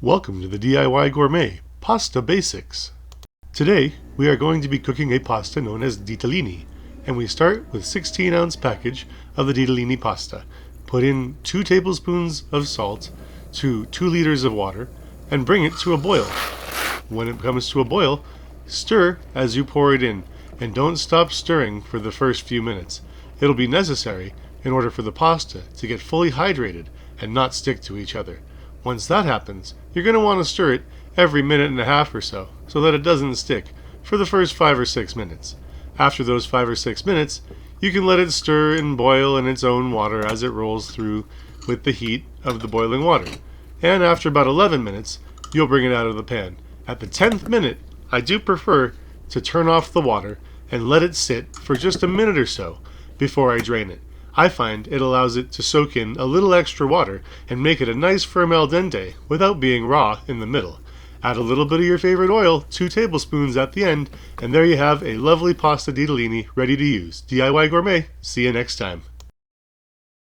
Welcome to the DIY Gourmet Pasta Basics. Today we are going to be cooking a pasta known as Ditalini, and we start with 16-ounce package of the Ditalini pasta. Put in 2 tablespoons of salt to 2 liters of water and bring it to a boil. When it comes to a boil, stir as you pour it in, and don't stop stirring for the first few minutes. It'll be necessary in order for the pasta to get fully hydrated and not stick to each other. Once that happens, you're going to want to stir it every minute and a half or so that it doesn't stick for the first 5 or 6 minutes. After those 5 or 6 minutes, you can let it stir and boil in its own water as it rolls through with the heat of the boiling water. And after about 11 minutes, you'll bring it out of the pan. At the 10th minute, I do prefer to turn off the water and let it sit for just a minute or so before I drain it. I find it allows it to soak in a little extra water and make it a nice firm al dente without being raw in the middle. Add a little bit of your favorite oil, 2 tablespoons at the end, and there you have a lovely pasta Ditalini ready to use. DIY Gourmet, see you next time.